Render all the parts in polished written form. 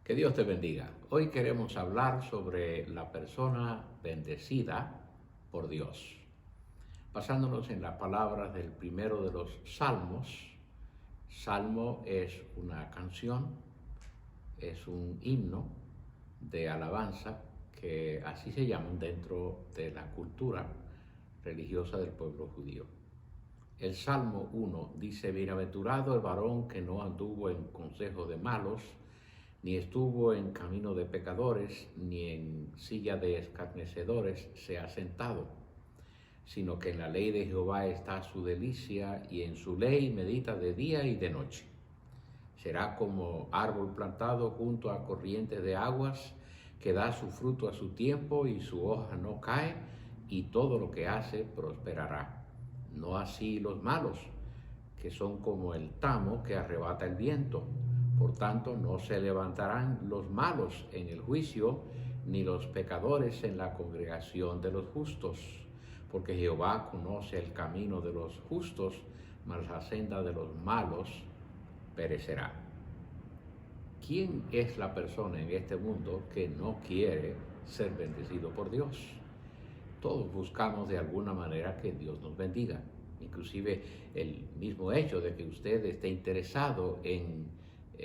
Que Dios te bendiga. Hoy queremos hablar sobre la persona bendecida por Dios. Basándonos en las palabras del primero de los salmos. Salmo es una canción, es un himno de alabanza que así se llaman dentro de la cultura religiosa del pueblo judío. El Salmo 1 dice: Bienaventurado el varón que no anduvo en consejo de malos, ni estuvo en camino de pecadores, ni en silla de escarnecedores se ha sentado, sino que en la ley de Jehová está su delicia, y en su ley medita de día y de noche. Será como árbol plantado junto a corrientes de aguas, que da su fruto a su tiempo y su hoja no cae, y todo lo que hace prosperará. No así los malos, que son como el tamo que arrebata el viento. Por tanto, no se levantarán los malos en el juicio, ni los pecadores en la congregación de los justos. Porque Jehová conoce el camino de los justos, mas la senda de los malos perecerá. ¿Quién es la persona en este mundo que no quiere ser bendecido por Dios? Todos buscamos de alguna manera que Dios nos bendiga. Inclusive el mismo hecho de que usted esté interesado en,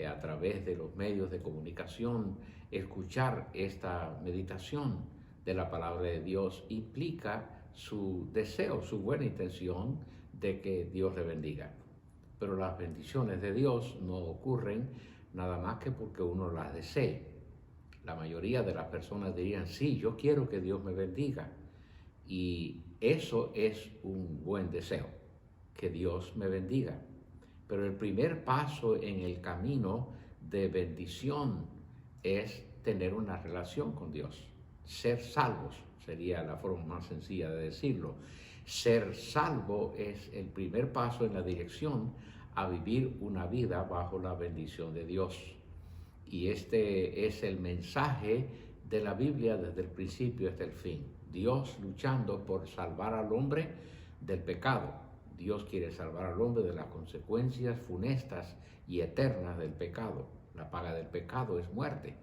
a través de los medios de comunicación, escuchar esta meditación de la palabra de Dios implica su deseo, su buena intención de que Dios le bendiga. Pero las bendiciones de Dios no ocurren nada más que porque uno las desee. La mayoría de las personas dirían: sí, yo quiero que Dios me bendiga. Y eso es un buen deseo, que Dios me bendiga. Pero el primer paso en el camino de bendición es tener una relación con Dios. Ser salvos sería la forma más sencilla de decirlo. Ser salvo es el primer paso en la dirección a vivir una vida bajo la bendición de Dios. Y este es el mensaje de la Biblia desde el principio hasta el fin. Dios luchando por salvar al hombre del pecado. Dios quiere salvar al hombre de las consecuencias funestas y eternas del pecado. La paga del pecado es muerte.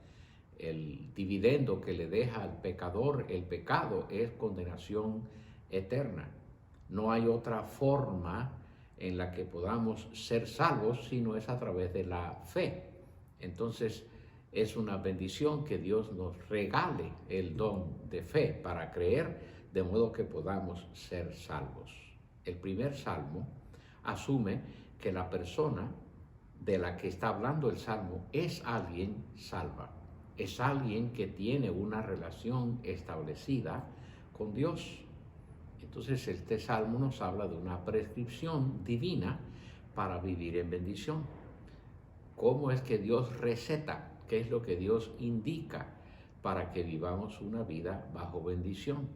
El dividendo que le deja al pecador el pecado es condenación eterna. No hay otra forma en la que podamos ser salvos sino es a través de la fe. Entonces, es una bendición que Dios nos regale el don de fe para creer, de modo que podamos ser salvos. El primer salmo asume que la persona de la que está hablando el salmo es alguien salva, es alguien que tiene una relación establecida con Dios. Entonces este salmo nos habla de una prescripción divina para vivir en bendición. ¿Cómo es que Dios receta? ¿Qué es lo que Dios indica para que vivamos una vida bajo bendición?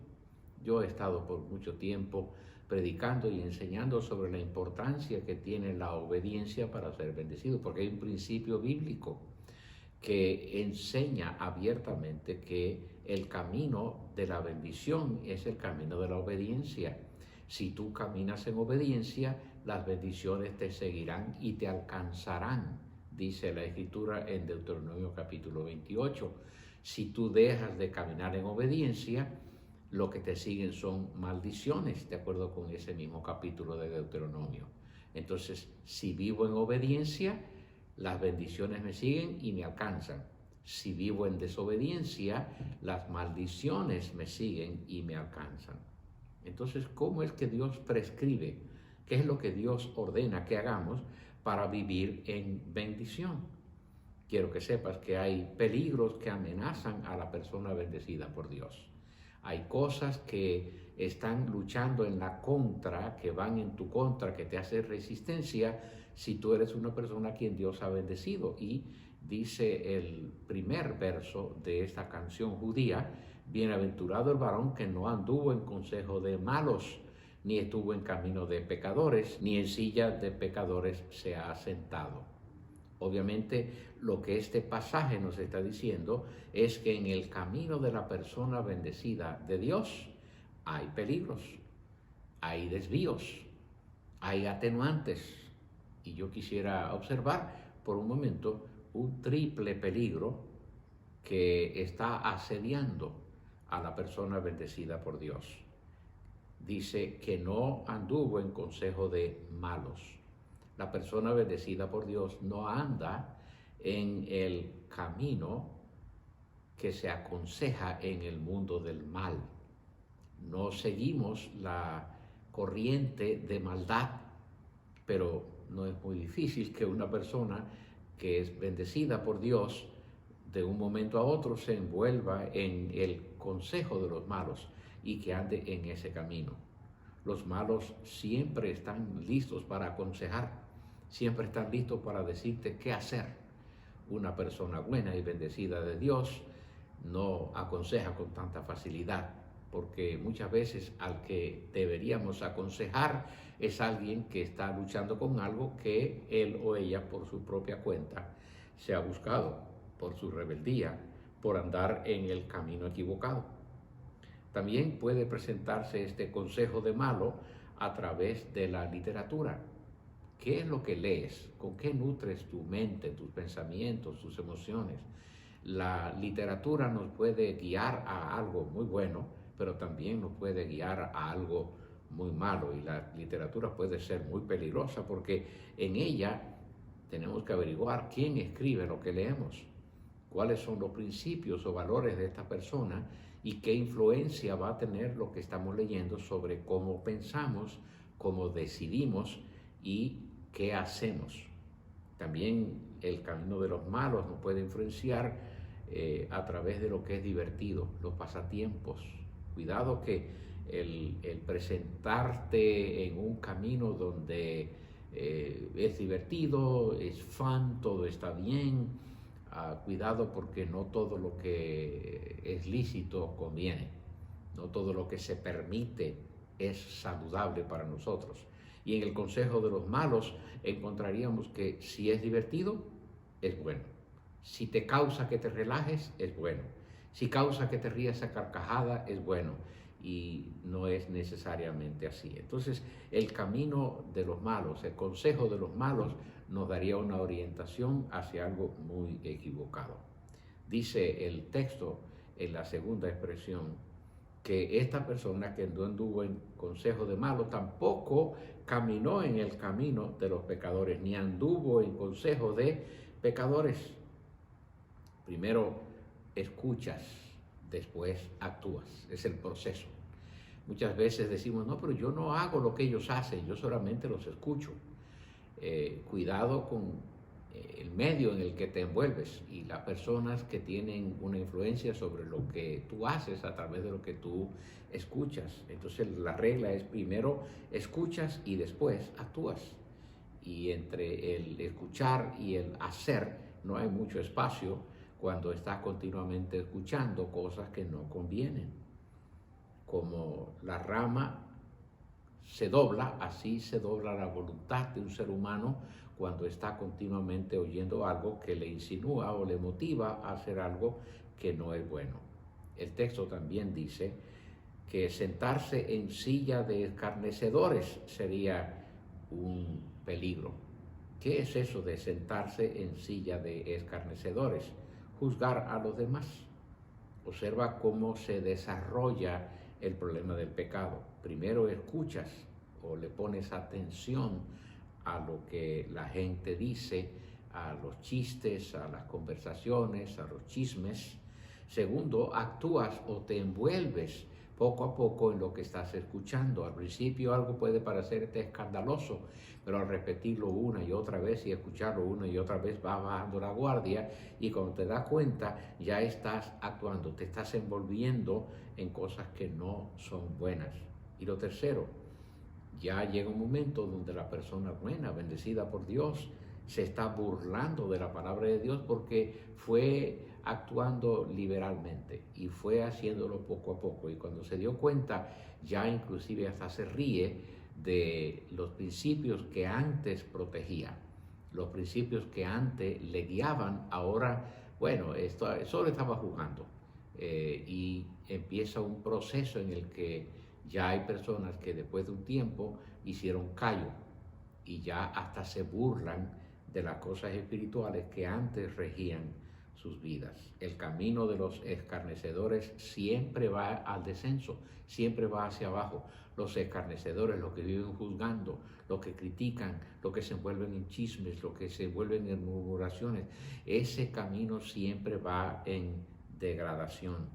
Yo he estado por mucho tiempo predicando y enseñando sobre la importancia que tiene la obediencia para ser bendecido, porque hay un principio bíblico que enseña abiertamente que el camino de la bendición es el camino de la obediencia. Si tú caminas en obediencia, las bendiciones te seguirán y te alcanzarán, dice la Escritura en Deuteronomio capítulo 28. Si tú dejas de caminar en obediencia, lo que te siguen son maldiciones, de acuerdo con ese mismo capítulo de Deuteronomio. Entonces, si vivo en obediencia, las bendiciones me siguen y me alcanzan. Si vivo en desobediencia, las maldiciones me siguen y me alcanzan. Entonces, ¿cómo es que Dios prescribe? ¿Qué es lo que Dios ordena que hagamos para vivir en bendición? Quiero que sepas que hay peligros que amenazan a la persona bendecida por Dios. Hay cosas que están luchando en la contra, que van en tu contra, que te hacen resistencia si tú eres una persona a quien Dios ha bendecido. Y dice el primer verso de esta canción judía: bienaventurado el varón que no anduvo en consejo de malos, ni estuvo en camino de pecadores, ni en silla de pecadores se ha sentado. Obviamente, lo que este pasaje nos está diciendo es que en el camino de la persona bendecida de Dios hay peligros, hay desvíos, hay atenuantes. Y yo quisiera observar por un momento un triple peligro que está asediando a la persona bendecida por Dios. Dice que no anduvo en consejo de malos. La persona bendecida por Dios no anda en el camino que se aconseja en el mundo del mal. No seguimos la corriente de maldad, pero no es muy difícil que una persona que es bendecida por Dios de un momento a otro se envuelva en el consejo de los malos y que ande en ese camino. Los malos siempre están listos para aconsejar, siempre están listos para decirte qué hacer. Una persona buena y bendecida de Dios no aconseja con tanta facilidad, porque muchas veces al que deberíamos aconsejar es alguien que está luchando con algo que él o ella por su propia cuenta se ha buscado, por su rebeldía, por andar en el camino equivocado. También puede presentarse este consejo de malo a través de la literatura. ¿Qué es lo que lees? ¿Con qué nutres tu mente, tus pensamientos, tus emociones? La literatura nos puede guiar a algo muy bueno, pero también nos puede guiar a algo muy malo. Y la literatura puede ser muy peligrosa porque en ella tenemos que averiguar quién escribe lo que leemos, cuáles son los principios o valores de esta persona y qué influencia va a tener lo que estamos leyendo sobre cómo pensamos, cómo decidimos y qué hacemos. También el camino de los malos nos puede influenciar a través de lo que es divertido, los pasatiempos. Cuidado que el presentarte en un camino donde es divertido, es fun, todo está bien. Cuidado porque no todo lo que es lícito conviene, no todo lo que se permite es saludable para nosotros. Y en el consejo de los malos encontraríamos que si es divertido, es bueno. Si te causa que te relajes, es bueno. Si causa que te rías a carcajada, es bueno. Y no es necesariamente así. Entonces, el camino de los malos, el consejo de los malos, nos daría una orientación hacia algo muy equivocado. Dice el texto en la segunda expresión que esta persona que no anduvo en consejo de malos tampoco caminó en el camino de los pecadores, ni anduvo en consejo de pecadores. Primero escuchas, después actúas. Es el proceso. Muchas veces decimos, no, pero yo no hago lo que ellos hacen, yo solamente los escucho. Cuidado con el medio en el que te envuelves y las personas que tienen una influencia sobre lo que tú haces a través de lo que tú escuchas. Entonces la regla es primero escuchas y después actúas. Y entre el escuchar y el hacer no hay mucho espacio cuando estás continuamente escuchando cosas que no convienen. Como la rama se dobla, así se dobla la voluntad de un ser humano cuando está continuamente oyendo algo que le insinúa o le motiva a hacer algo que no es bueno. El texto también dice que sentarse en silla de escarnecedores sería un peligro. ¿Qué es eso de sentarse en silla de escarnecedores? Juzgar a los demás. Observa cómo se desarrolla el problema del pecado. Primero escuchas o le pones atención a lo que la gente dice, a los chistes, a las conversaciones, a los chismes. Segundo, actúas o te envuelves poco a poco en lo que estás escuchando. Al principio algo puede parecerte escandaloso, pero al repetirlo una y otra vez y escucharlo una y otra vez vas bajando la guardia y cuando te das cuenta ya estás actuando, te estás envolviendo en cosas que no son buenas. Y lo tercero, ya llega un momento donde la persona buena, bendecida por Dios, se está burlando de la palabra de Dios porque fue actuando liberalmente y fue haciéndolo poco a poco. Y cuando se dio cuenta, ya inclusive hasta se ríe de los principios que antes protegía, los principios que antes le guiaban, ahora, bueno, solo estaba jugando. Y empieza un proceso en el que ya hay personas que después de un tiempo hicieron callo y ya hasta se burlan de las cosas espirituales que antes regían sus vidas. El camino de los escarnecedores siempre va al descenso, siempre va hacia abajo. Los escarnecedores, los que viven juzgando, los que critican, los que se envuelven en chismes, los que se envuelven en murmuraciones, ese camino siempre va en degradación.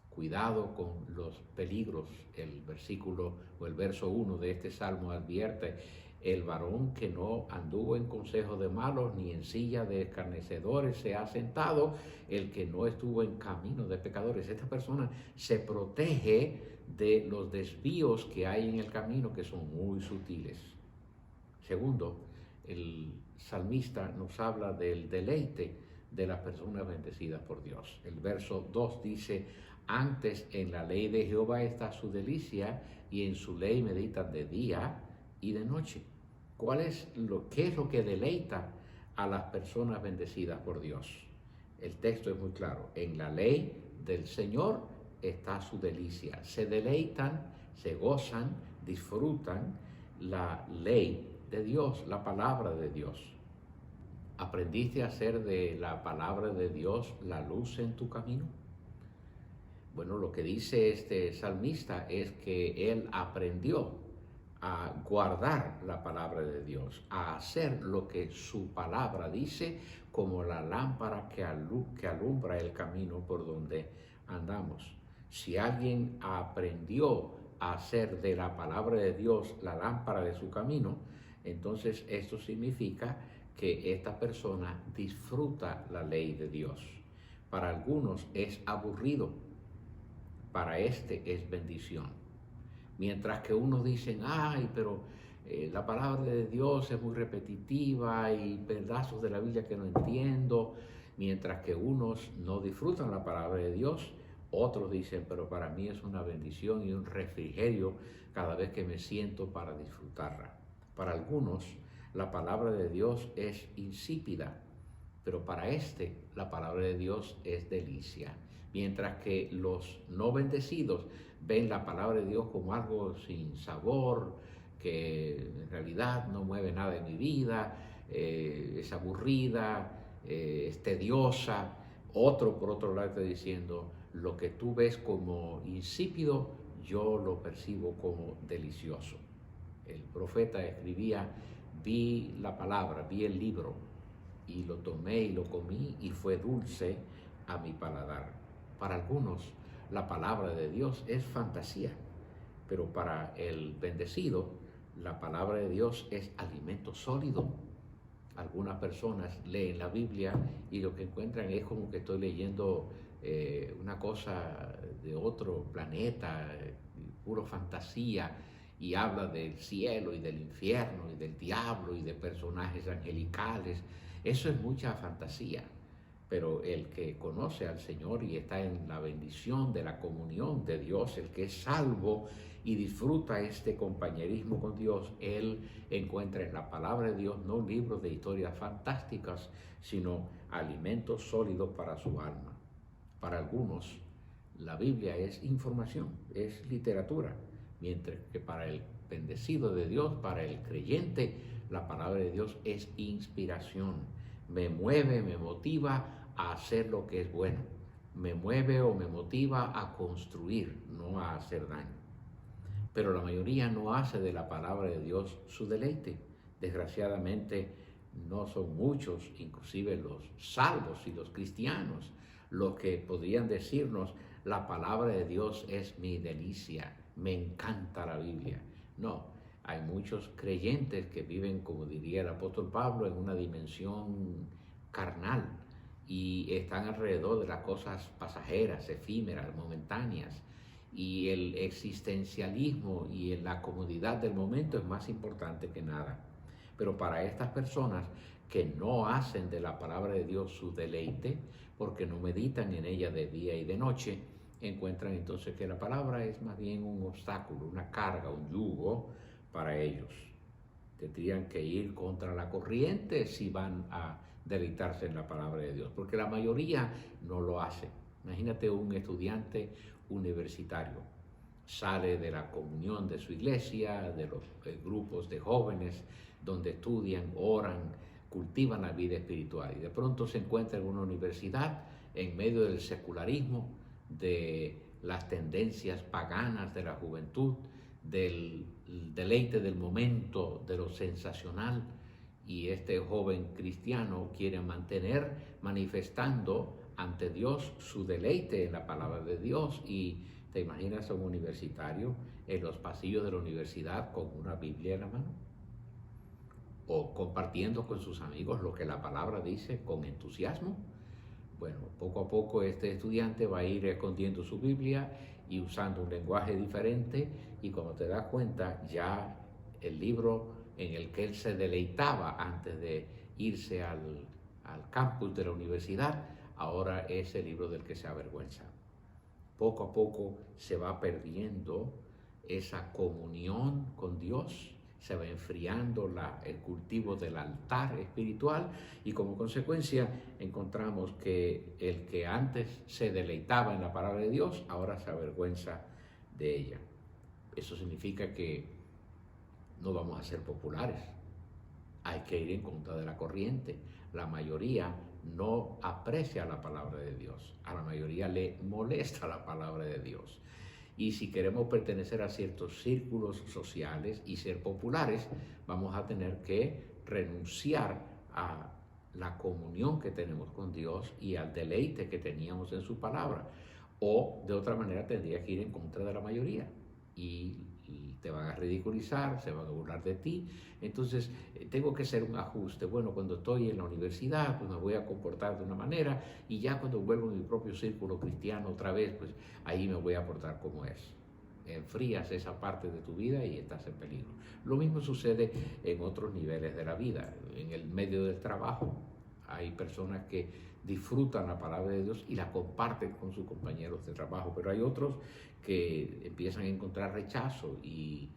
Cuidado con los peligros. El versículo o el verso 1 de este salmo advierte: el varón que no anduvo en consejo de malos, ni en silla de escarnecedores se ha sentado, el que no estuvo en camino de pecadores. Esta persona se protege de los desvíos que hay en el camino, que son muy sutiles. Segundo, el salmista nos habla del deleite de las personas bendecidas por Dios. El verso 2 dice: antes en la ley de Jehová está su delicia, y en su ley meditan de día y de noche. ¿Qué es lo que deleita a las personas bendecidas por Dios? El texto es muy claro: en la ley del Señor está su delicia. Se deleitan, se gozan, disfrutan la ley de Dios, la palabra de Dios. ¿Aprendiste a hacer de la palabra de Dios la luz en tu camino? Bueno, lo que dice este salmista es que él aprendió a guardar la palabra de Dios, a hacer lo que su palabra dice, como la lámpara que alumbra el camino por donde andamos. Si alguien aprendió a hacer de la palabra de Dios la lámpara de su camino, entonces esto significa que esta persona disfruta la ley de Dios. Para algunos es aburrido, para este es bendición. Mientras que unos dicen: ay, pero la palabra de Dios es muy repetitiva y pedazos de la Biblia que no entiendo. Mientras que unos no disfrutan la palabra de Dios, otros dicen: pero para mí es una bendición y un refrigerio cada vez que me siento para disfrutarla. Para algunos la palabra de Dios es insípida, pero para este la palabra de Dios es delicia. Mientras que los no bendecidos ven la palabra de Dios como algo sin sabor, que en realidad no mueve nada en mi vida, es aburrida, es tediosa. Otro, por otro lado, está diciendo: lo que tú ves como insípido, yo lo percibo como delicioso. El profeta escribía: vi la palabra, vi el libro, y lo tomé y lo comí, y fue dulce a mi paladar. Para algunos la palabra de Dios es fantasía, pero para el bendecido la palabra de Dios es alimento sólido. Algunas personas leen la Biblia y lo que encuentran es como que estoy leyendo una cosa de otro planeta, puro fantasía, y habla del cielo y del infierno y del diablo y de personajes angelicales. Eso es mucha fantasía. Pero el que conoce al Señor y está en la bendición de la comunión de Dios, el que es salvo y disfruta este compañerismo con Dios, él encuentra en la palabra de Dios no libros de historias fantásticas, sino alimentos sólidos para su alma. Para algunos, la Biblia es información, es literatura, mientras que para el bendecido de Dios, para el creyente, la palabra de Dios es inspiración. Me mueve, me motiva a hacer lo que es bueno. Me mueve o me motiva a construir, no a hacer daño. Pero la mayoría no hace de la palabra de Dios su deleite. Desgraciadamente, no son muchos, inclusive los salvos y los cristianos, los que podrían decirnos: la palabra de Dios es mi delicia, me encanta la Biblia. No. Hay muchos creyentes que viven, como diría el apóstol Pablo, en una dimensión carnal y están alrededor de las cosas pasajeras, efímeras, momentáneas. Y el existencialismo y la comodidad del momento es más importante que nada. Pero para estas personas que no hacen de la palabra de Dios su deleite, porque no meditan en ella de día y de noche, encuentran entonces que la palabra es más bien un obstáculo, una carga, un yugo para ellos. Tendrían que ir contra la corriente si van a deleitarse en la palabra de Dios, porque la mayoría no lo hace. Imagínate un estudiante universitario, sale de la comunión de su iglesia, de los grupos de jóvenes donde estudian, oran, cultivan la vida espiritual y de pronto se encuentra en una universidad en medio del secularismo, de las tendencias paganas de la juventud, del deleite del momento, de lo sensacional, y este joven cristiano quiere mantener manifestando ante Dios su deleite en la palabra de Dios. Y te imaginas a un universitario en los pasillos de la universidad con una Biblia en la mano, o compartiendo con sus amigos lo que la palabra dice con entusiasmo. Bueno, poco a poco este estudiante va a ir escondiendo su Biblia y usando un lenguaje diferente, y cuando te das cuenta, ya el libro en el que él se deleitaba antes de irse al campus de la universidad, ahora es el libro del que se avergüenza. Poco a poco se va perdiendo esa comunión con Dios, se va enfriando el cultivo del altar espiritual, y como consecuencia encontramos que el que antes se deleitaba en la palabra de Dios, ahora se avergüenza de ella. Eso significa que no vamos a ser populares. Hay que ir en contra de la corriente. La mayoría no aprecia la palabra de Dios. A la mayoría le molesta la palabra de Dios. Y si queremos pertenecer a ciertos círculos sociales y ser populares, vamos a tener que renunciar a la comunión que tenemos con Dios y al deleite que teníamos en su palabra. O de otra manera tendría que ir en contra de la mayoría. Y te van a ridiculizar, se van a burlar de ti. Entonces tengo que hacer un ajuste. Bueno, cuando estoy en la universidad, pues me voy a comportar de una manera, y ya cuando vuelvo a mi propio círculo cristiano otra vez, pues ahí me voy a portar como es. Enfrías esa parte de tu vida y estás en peligro. Lo mismo sucede en otros niveles de la vida. En el medio del trabajo hay personas que disfrutan la palabra de Dios y la comparten con sus compañeros de trabajo, pero hay otros que empiezan a encontrar rechazo y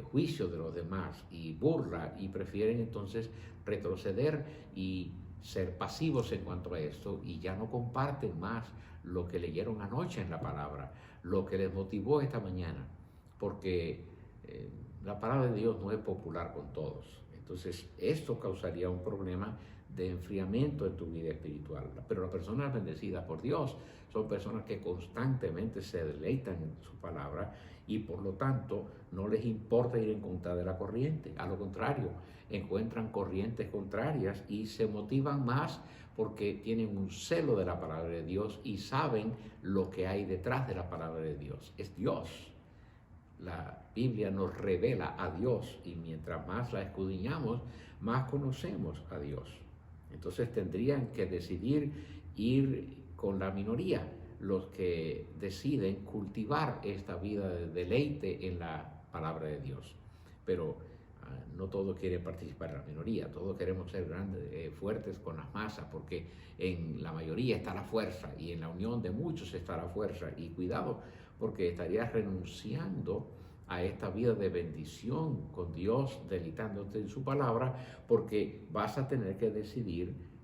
juicio de los demás y burla, y prefieren entonces retroceder y ser pasivos en cuanto a esto, y ya no comparten más lo que leyeron anoche en la palabra, lo que les motivó esta mañana, porque la palabra de Dios no es popular con todos. Entonces esto causaría un problema de enfriamiento en tu vida espiritual. Pero las personas bendecidas por Dios son personas que constantemente se deleitan en su palabra, y por lo tanto no les importa ir en contra de la corriente. A lo contrario, encuentran corrientes contrarias y se motivan más porque tienen un celo de la palabra de Dios y saben lo que hay detrás de la palabra de Dios. Es Dios. La Biblia nos revela a Dios, y mientras más la escudriñamos, más conocemos a Dios. Entonces tendrían que decidir ir con la minoría, los que deciden cultivar esta vida de deleite en la palabra de Dios. Pero no todos quieren participar en la minoría, todos queremos ser grandes, fuertes con las masas, porque en la mayoría está la fuerza y en la unión de muchos está la fuerza. Y cuidado, porque estarías renunciando a esta vida de bendición con Dios, deleitándote en su palabra, porque vas a tener que decidir,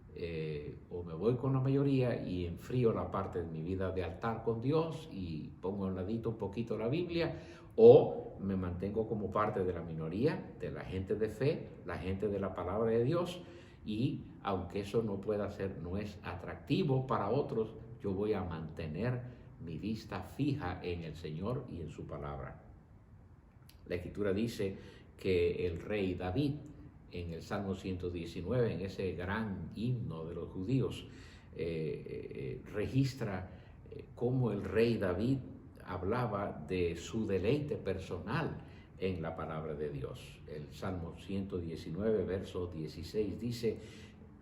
o me voy con la mayoría y enfrío la parte de mi vida de altar con Dios y pongo a un ladito un poquito la Biblia, o me mantengo como parte de la minoría, de la gente de fe, la gente de la palabra de Dios, y aunque eso no pueda ser, no es atractivo para otros, yo voy a mantener mi vista fija en el Señor y en su palabra. La Escritura dice que el rey David, en el Salmo 119, en ese gran himno de los judíos, registra cómo el rey David hablaba de su deleite personal en la palabra de Dios. El Salmo 119, verso 16 dice: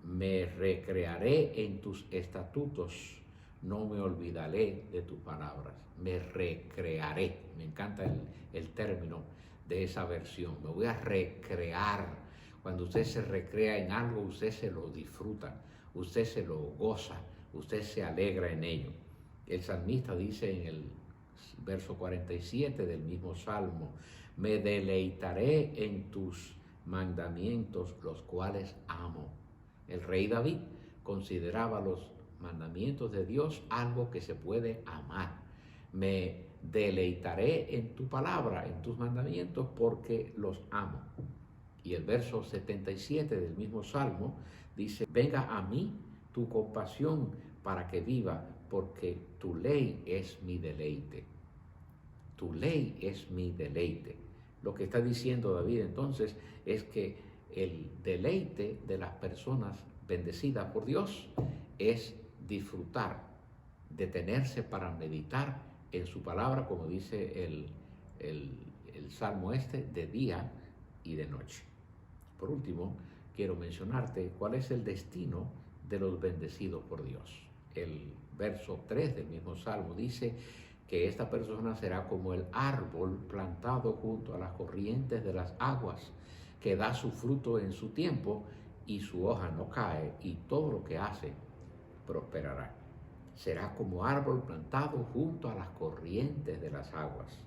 me recrearé en tus estatutos, no me olvidaré de tus palabras. Me recrearé. Me encanta el término de esa versión. Me voy a recrear. Cuando usted se recrea en algo, usted se lo disfruta, usted se lo goza, usted se alegra en ello. El salmista dice en el verso 47 del mismo salmo: me deleitaré en tus mandamientos, los cuales amo. El rey David consideraba los mandamientos de Dios algo que se puede amar. Me deleitaré en tu palabra, en tus mandamientos, porque los amo. Y el verso 77 del mismo Salmo dice, venga a mí tu compasión para que viva, porque tu ley es mi deleite. Tu ley es mi deleite. Lo que está diciendo David entonces es que el deleite de las personas bendecidas por Dios es disfrutar, detenerse para meditar en su palabra, como dice el Salmo de día y de noche. Por último, quiero mencionarte cuál es el destino de los bendecidos por Dios. El verso 3 del mismo Salmo dice que esta persona será como el árbol plantado junto a las corrientes de las aguas, que da su fruto en su tiempo y su hoja no cae, y todo lo que hace prosperará. Será como árbol plantado junto a las corrientes de las aguas.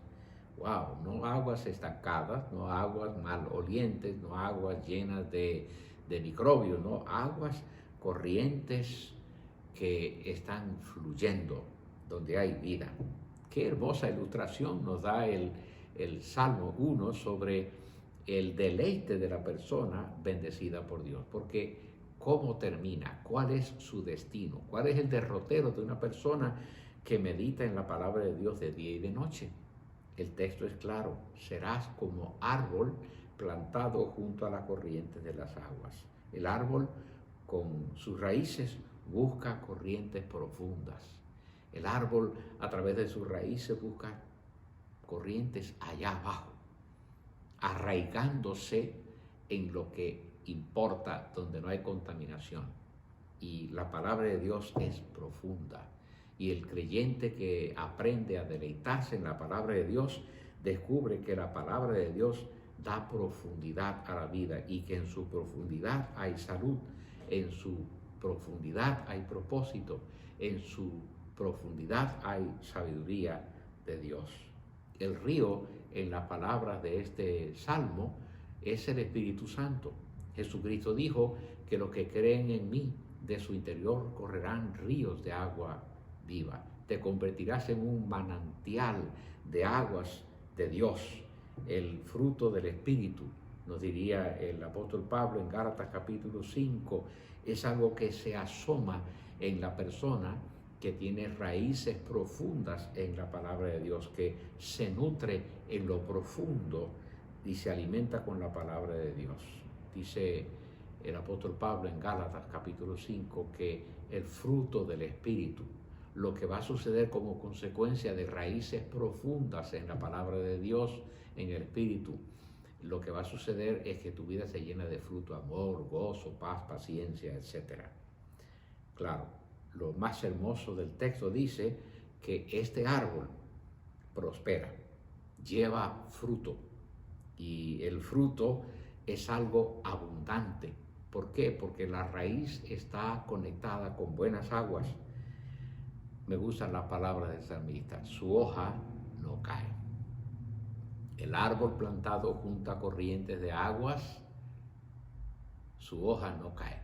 Wow, no aguas estancadas, no aguas malolientes, no aguas llenas de microbios, no aguas corrientes que están fluyendo, donde hay vida. Qué hermosa ilustración nos da el Salmo 1 sobre el deleite de la persona bendecida por Dios, porque cómo termina, cuál es su destino, cuál es el derrotero de una persona que medita en la palabra de Dios de día y de noche. El texto es claro, serás como árbol plantado junto a la corriente de las aguas. El árbol con sus raíces busca corrientes profundas. El árbol a través de sus raíces busca corrientes allá abajo, arraigándose en lo que importa, donde no hay contaminación. Y la palabra de Dios es profunda. Y el creyente que aprende a deleitarse en la palabra de Dios, descubre que la palabra de Dios da profundidad a la vida y que en su profundidad hay salud, en su profundidad hay propósito, en su profundidad hay sabiduría de Dios. El río en las palabras de este salmo es el Espíritu Santo. Jesucristo dijo que los que creen en mí, de su interior correrán ríos de agua viva. Te convertirás en un manantial de aguas de Dios. El fruto del Espíritu, nos diría el apóstol Pablo en Gálatas capítulo 5, es algo que se asoma en la persona que tiene raíces profundas en la palabra de Dios, que se nutre en lo profundo y se alimenta con la palabra de Dios. Dice el apóstol Pablo en Gálatas capítulo 5 que el fruto del Espíritu, lo que va a suceder como consecuencia de raíces profundas en la palabra de Dios, en el Espíritu, lo que va a suceder es que tu vida se llena de fruto, amor, gozo, paz, paciencia, etc. Claro, lo más hermoso del texto dice que este árbol prospera, lleva fruto, y el fruto es algo abundante. ¿Por qué? Porque la raíz está conectada con buenas aguas. Me gustan las palabras del salmista, su hoja no cae. El árbol plantado junto a corrientes de aguas, su hoja no cae.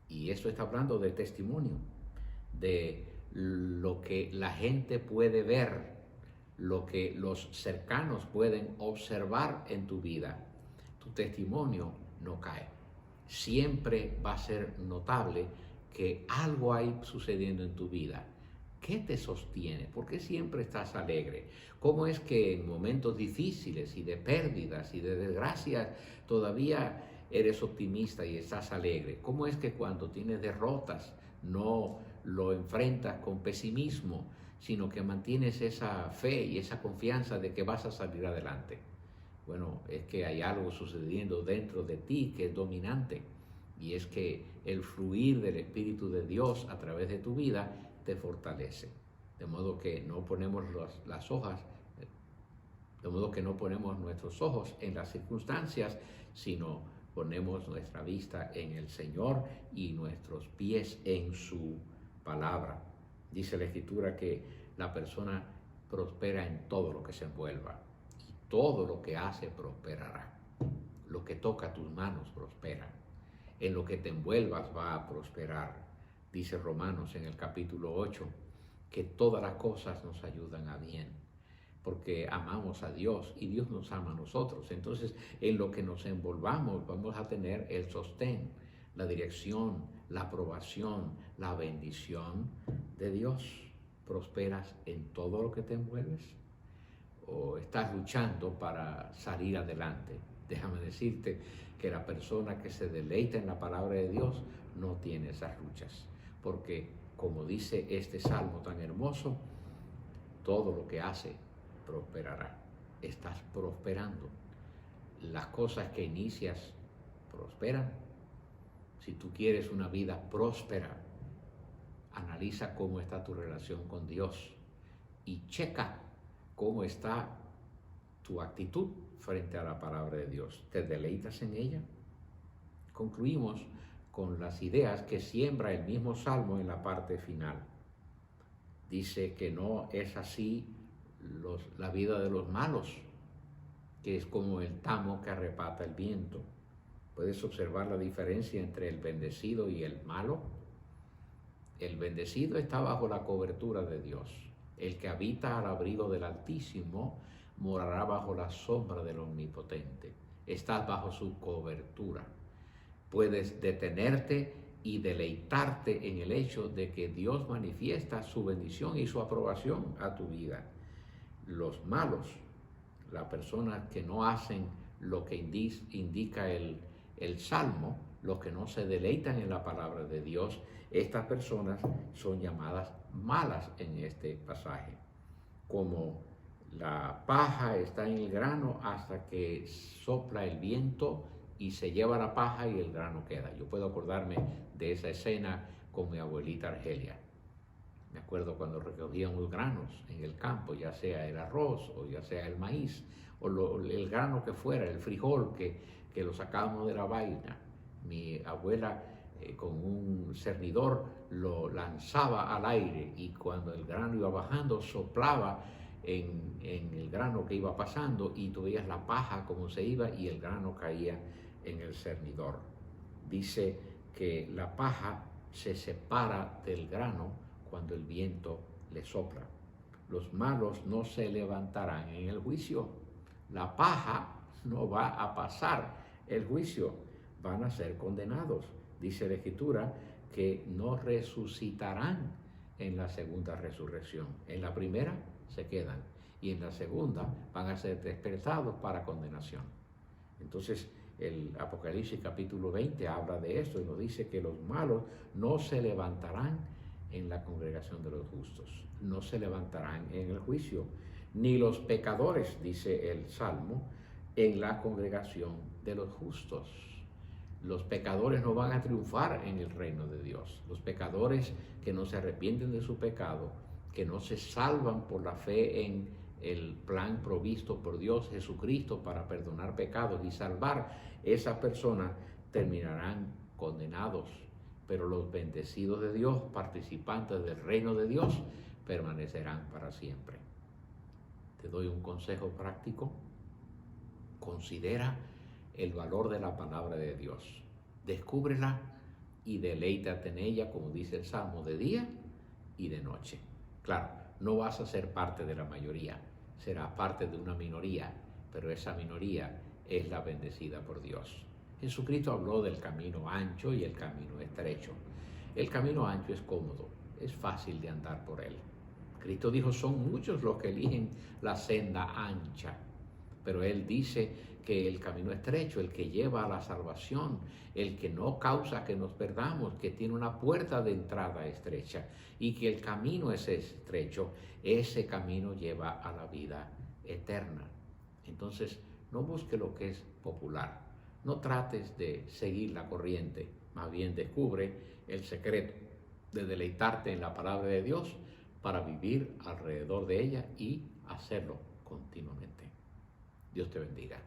Y esto está hablando de testimonio, de lo que la gente puede ver, lo que los cercanos pueden observar en tu vida. Tu testimonio no cae. Siempre va a ser notable que algo hay sucediendo en tu vida. ¿Qué te sostiene? ¿Por qué siempre estás alegre? ¿Cómo es que en momentos difíciles y de pérdidas y de desgracias todavía eres optimista y estás alegre? ¿Cómo es que cuando tienes derrotas no lo enfrentas con pesimismo, sino que mantienes esa fe y esa confianza de que vas a salir adelante? Bueno, es que hay algo sucediendo dentro de ti que es dominante, y es que el fluir del Espíritu de Dios a través de tu vida te fortalece. De modo que no ponemos las hojas, de modo que no ponemos nuestros ojos en las circunstancias, sino ponemos nuestra vista en el Señor y nuestros pies en su palabra. Dice la Escritura que la persona prospera en todo lo que se envuelva, y todo lo que hace prosperará. Lo que toca tus manos prospera. En lo que te envuelvas va a prosperar. Dice Romanos en el capítulo 8 que todas las cosas nos ayudan a bien. porque amamos a Dios y Dios nos ama a nosotros. Entonces, en lo que nos envolvamos vamos a tener el sostén, la dirección, la aprobación, la bendición de Dios. ¿Prosperas en todo lo que te envuelves? ¿O estás luchando para salir adelante? Déjame decirte que la persona que se deleita en la palabra de Dios no tiene esas luchas, porque como dice este salmo tan hermoso, todo lo que hace prosperará. Estás prosperando. Las cosas que inicias prosperan. Si tú quieres una vida próspera, analiza cómo está tu relación con Dios y checa cómo está tu actitud frente a la palabra de Dios. ¿Te deleitas en ella? Concluimos con las ideas que siembra el mismo salmo en la parte final. Dice que no es así la vida de los malos, que es como el tamo que arrebata el viento. ¿Puedes observar la diferencia entre el bendecido y el malo? El bendecido está bajo la cobertura de Dios. El que habita al abrigo del Altísimo morará bajo la sombra del Omnipotente. Estás bajo su cobertura. Puedes detenerte y deleitarte en el hecho de que Dios manifiesta su bendición y su aprobación a tu vida. Los malos, las personas que no hacen lo que indica el Salmo, los que no se deleitan en la palabra de Dios, estas personas son llamadas malas en este pasaje. Como la paja está en el grano hasta que sopla el viento y se lleva la paja y el grano queda. Yo puedo acordarme de esa escena con mi abuelita Argelia. Me acuerdo cuando recogíamos granos en el campo, ya sea el arroz o ya sea el maíz o el grano que fuera, el frijol que lo sacábamos de la vaina. Mi abuela con un cernidor lo lanzaba al aire y cuando el grano iba bajando soplaba en el grano que iba pasando y tú veías la paja como se iba y el grano caía en el cernidor. Dice que la paja se separa del grano cuando el viento le sopla. Los malos no se levantarán en el juicio. La paja no va a pasar el juicio, van a ser condenados. Dice la Escritura que no resucitarán en la segunda resurrección. En la primera se quedan y en la segunda van a ser despertados para condenación. Entonces el Apocalipsis capítulo 20 habla de esto y nos dice que los malos no se levantarán en la congregación de los justos, no se levantarán en el juicio, ni los pecadores, dice el Salmo, en la congregación de los justos. Los pecadores no van a triunfar en el reino de Dios. Los pecadores que no se arrepienten de su pecado, que no se salvan por la fe en el plan provisto por Dios Jesucristo para perdonar pecados y salvar, esas personas terminarán condenados. Pero los bendecidos de Dios, participantes del reino de Dios, permanecerán para siempre. Te doy un consejo práctico. Considera el valor de la palabra de Dios. Descúbrela y deleítate en ella, como dice el Salmo, de día y de noche. Claro, no vas a ser parte de la mayoría, serás parte de una minoría, pero esa minoría es la bendecida por Dios. Jesucristo habló del camino ancho y el camino estrecho. El camino ancho es cómodo, es fácil de andar por él. Cristo dijo, son muchos los que eligen la senda ancha, pero él dice que el camino estrecho, el que lleva a la salvación, el que no causa que nos perdamos, que tiene una puerta de entrada estrecha y que el camino es estrecho, ese camino lleva a la vida eterna. Entonces, no busque lo que es popular, no trates de seguir la corriente, más bien descubre el secreto de deleitarte en la palabra de Dios para vivir alrededor de ella y hacerlo continuamente. Dios te bendiga.